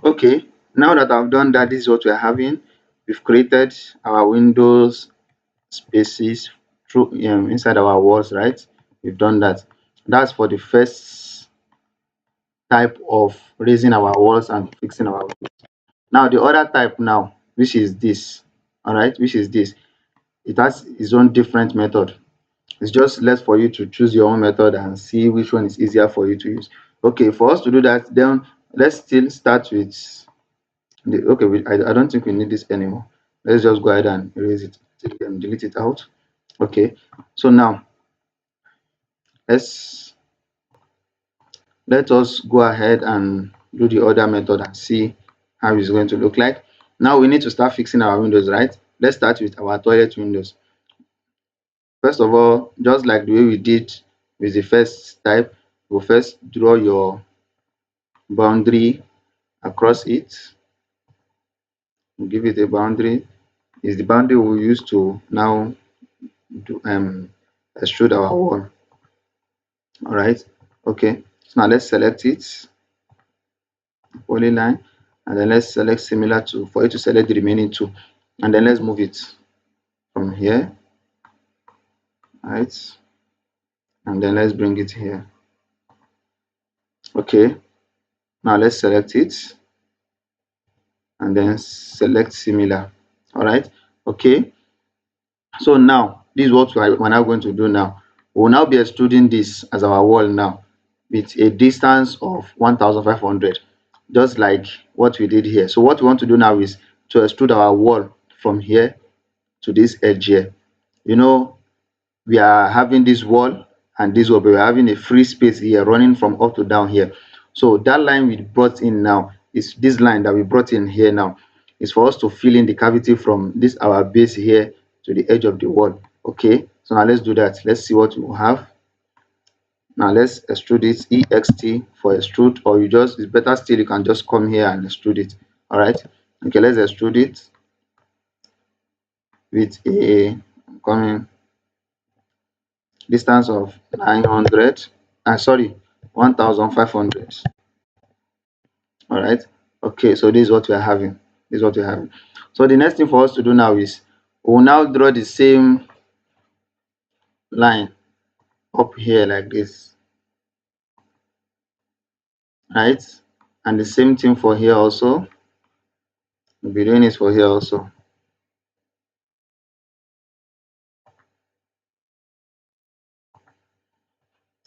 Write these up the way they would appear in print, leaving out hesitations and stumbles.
Okay, now that I've done that, this is what we're having. We've created our windows spaces through inside our walls, right? We've done that. That's for the first type of raising our walls and fixing our windows. Now the other type now, which is this, all right, which is this. It has its own different method. It's just left for you to choose your own method and see which one is easier for you to use. Okay, for us to do that, then let's still start with okay. I don't think we need this anymore. Let's just go ahead and erase it, delete it out. Okay, so now let's let us go ahead and do the other method and see how it's going to look like. Now we need to start fixing our windows, right? Let's start with our toilet windows. First of all, just like the way we did with the first type, we'll first draw your boundary across it. We'll give it a boundary. Is the boundary we'll use to now do extrude our wall. All right. Okay. So now let's select it, polyline, and then let's select similar to for you to select the remaining two, and then let's move it from here, right? And then let's bring it here. Okay. Now let's select it and then select similar. All right. Okay. So now this is what we're now going to do now. We'll now be extruding this as our wall now with a distance of 1500, just like what we did here. So what we want to do now is to extrude our wall from here to this edge here. You know, we are having this wall and this wall, but we're having a free space here running from up to down here. So that line we brought in now is this line that we brought in here now is for us to fill in the cavity from this our base here to the edge of the wall. Okay, so now let's do that. Let's see what we have. Now let's extrude it, EXT for extrude, or you just, it's better still, you can just come here and extrude it. All right. Okay, let's extrude it with a coming distance of 900, sorry, 1500. All right. Okay, so this is what we are having. This is what we're having. So the next thing for us to do now is we'll now draw the same line up here like this, right? And the same thing for here also. We'll be doing this for here also.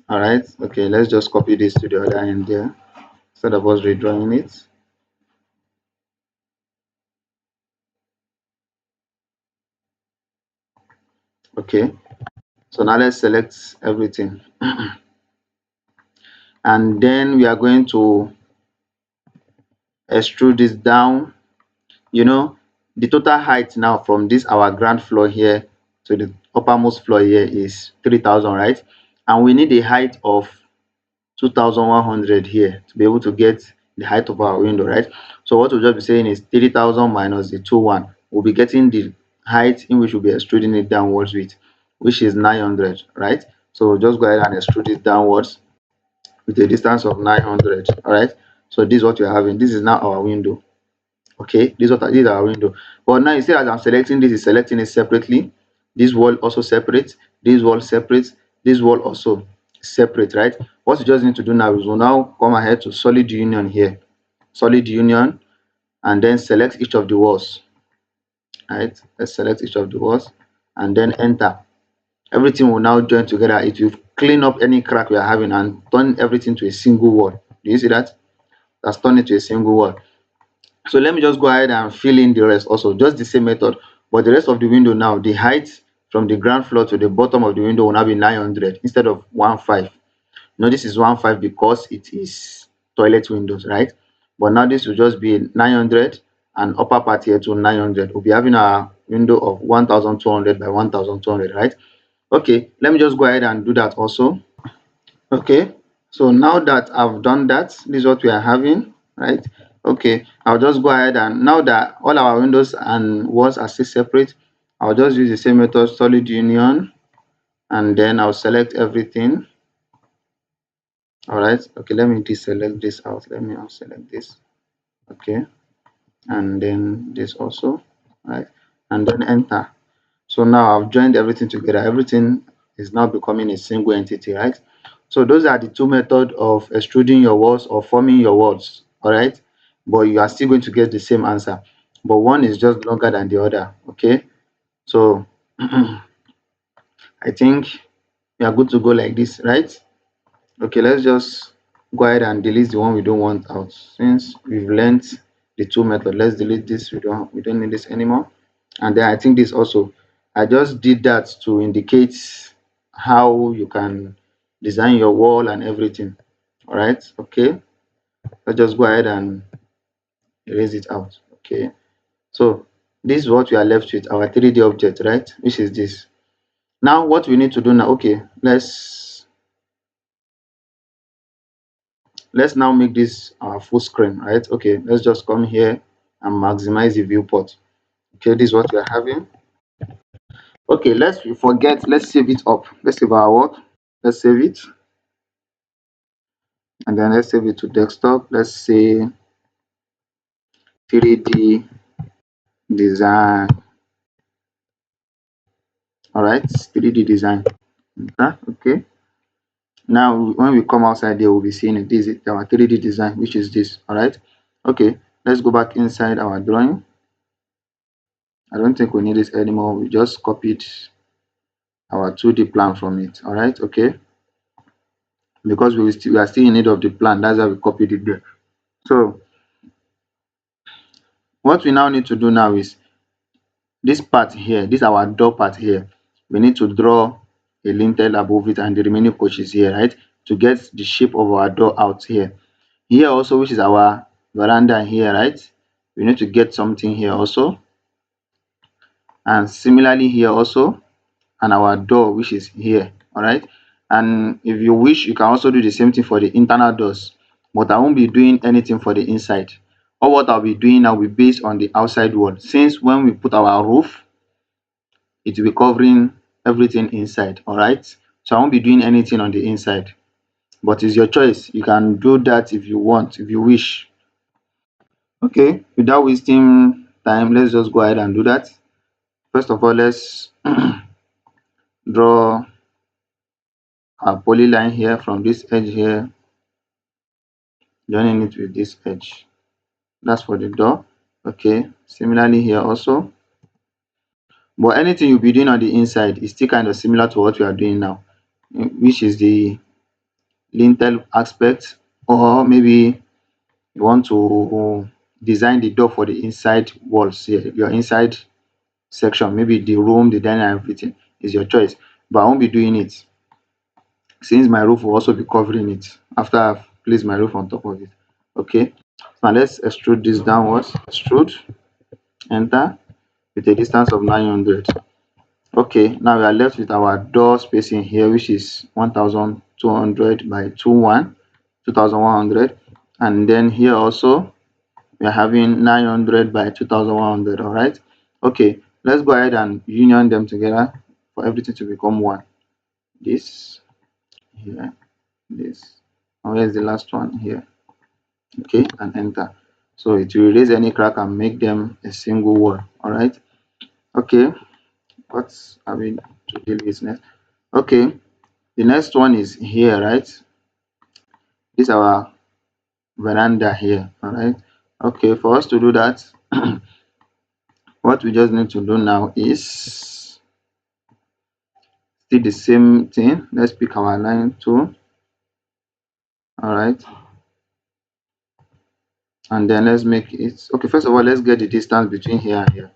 All right. Okay, let's just copy this to the other end there instead of us redrawing it. Okay. So now let's select everything. And then we are going to extrude this down. You know, the total height now from this our ground floor here to the uppermost floor here is 3000, right? And we need a height of 2100 here to be able to get the height of our window, right? So what we'll just be saying is 3000 minus the 21. We'll be getting the height in which we'll be extruding it downwards with, which is 900, right? So we'll just go ahead and extrude it downwards with a distance of 900. All right. So this is what we're having. This is now our window. Okay, this is our window. But now you see, as I'm selecting this, is selecting it separately. This wall also separate, this wall separate, this wall also separate, right? What you just need to do now is we'll now come ahead to solid union here, solid union, and then select each of the walls. Right, let's select each of the walls and then enter. Everything will now join together. It will clean up any crack we are having and turn everything to a single wall. Do you see that? That's turned it to a single wall. So let me just go ahead and fill in the rest also, just the same method, but the rest of the window now, the height from the ground floor to the bottom of the window will now be 900 instead of 15. Now this is 15 because it is toilet windows, right? But now this will just be 900 and upper part here to 900. We'll be having a window of 1200 by 1200, right? Okay, let me just go ahead and do that also. Okay, so now that I've done that, this is what we are having, right? Okay, I'll just go ahead and now that all our windows and walls are still separate, I'll just use the same method, solid union, and then I'll select everything. All right, okay, let me deselect this out. Let me unselect this. Okay, and then this also, right, and then enter. So now I've joined everything together. Everything is now becoming a single entity, right? So those are the two methods of extruding your walls or forming your walls, all right? But you are still going to get the same answer. But one is just longer than the other, okay? So I think we are good to go like this, right? Okay, let's just go ahead and delete the one we don't want out. Since we've learned the two method, let's delete this. We don't need this anymore. And then I think this also, I just did that to indicate how you can design your wall and everything. All right, okay, let's just go ahead and erase it out. Okay, so this is what we are left with, our 3D object, right, which is this. Now what we need to do now, okay, let's now make this our full screen, right? Okay, let's just come here and maximize the viewport. Okay, this is what we are having. Okay, let's save it up. Let's save our work. Let's save it, and then let's save it to desktop. Let's say 3D design. All right, 3D design. Okay. Now when we come outside there, we'll be seeing it. This is our 3D design, which is this. All right. Okay, let's go back inside our drawing. I don't think we need this anymore. We just copied our 2D plan from it. All right. Okay, because we are still in need of the plan. That's why we copied it there. So what we now need to do now is this part here, this our door part here. We need to draw a lintel above it and the remaining coaches here, right? To get the shape of our door out here. Here also, which is our veranda here, right? We need to get something here also. And similarly here also, and our door, which is here. All right. And if you wish, you can also do the same thing for the internal doors, but I won't be doing anything for the inside. All what I'll be doing now will be based on the outside wall, since when we put our roof, it will be covering everything inside. All right, so I won't be doing anything on the inside, but it's your choice. You can do that if you want, if you wish. Okay, without wasting time, let's just go ahead and do that. First of all, let's draw a polyline here from this edge here, joining it with this edge. That's for the door. Okay, similarly here also. But anything you'll be doing on the inside is still kind of similar to what we are doing now, which is the lintel aspect, or maybe you want to design the door for the inside walls here, your inside section, maybe the room, the dining, everything is your choice. But I won't be doing it, since my roof will also be covering it after I've placed my roof on top of it. Okay, now let's extrude this downwards. Extrude, enter, with a distance of 900. Okay, now we are left with our door spacing here, which is 1200 by 2100, and then here also we are having 900 by 2100. All right, okay, let's go ahead and union them together for everything to become one. This here, this, and where's the last one here? Okay, and enter. So it will erase any crack and make them a single wall. All right, okay, what are we to deal with next? Okay, the next one is here, right? This is our veranda here. All right, okay, for us to do that, what we just need to do now is still the same thing. Let's pick our line tool. All right, and then let's make it okay. First of all, let's get the distance between here and here.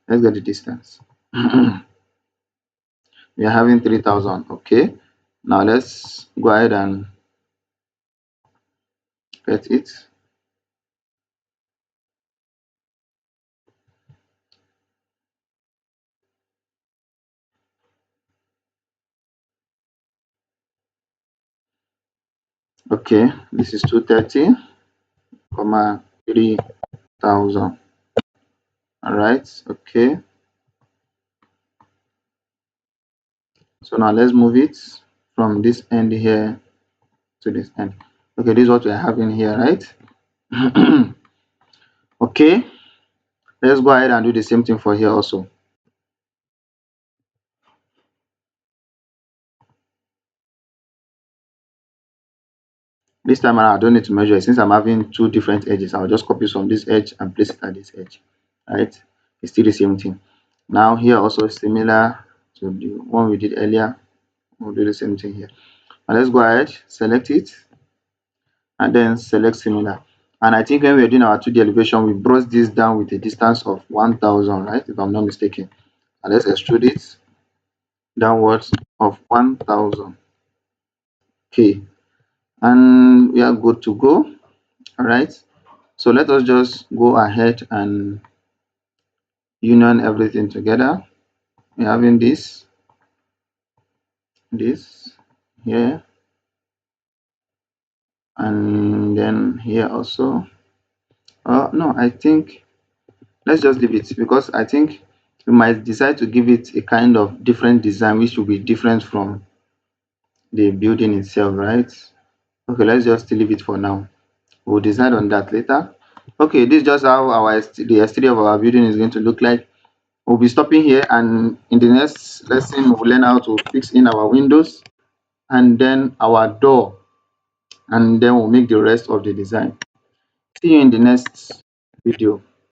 Let's get the distance. We are having 3000. Okay, now let's go ahead and get it. Okay, this is 230 comma 3000. All right, okay, so now let's move it from this end here to this end. Okay, this is what we're having here, right? Okay, let's go ahead and do the same thing for here also. This time around I don't need to measure it since I'm having two different edges. I'll just copy from this edge and place it at this edge, right? It's still the same thing. Now here also similar to the one we did earlier, we'll do the same thing here. And let's go ahead, select it, and then select similar. And I think when we're doing our 2D elevation, we brought this down with a distance of 1000, right? If I'm not mistaken. And let's extrude it downwards of 1000. Okay, and we are good to go. All right. So let us just go ahead and union everything together. We're having this here, and then here also. Oh no, I think let's just leave it because I think we might decide to give it a kind of different design which will be different from the building itself, right? Okay, let's just leave it for now. We'll decide on that later. Okay, this is just how the exterior of our building is going to look like. We'll be stopping here, and in the next lesson we'll learn how to fix in our windows and then our door, and then we'll make the rest of the design. See you in the next video.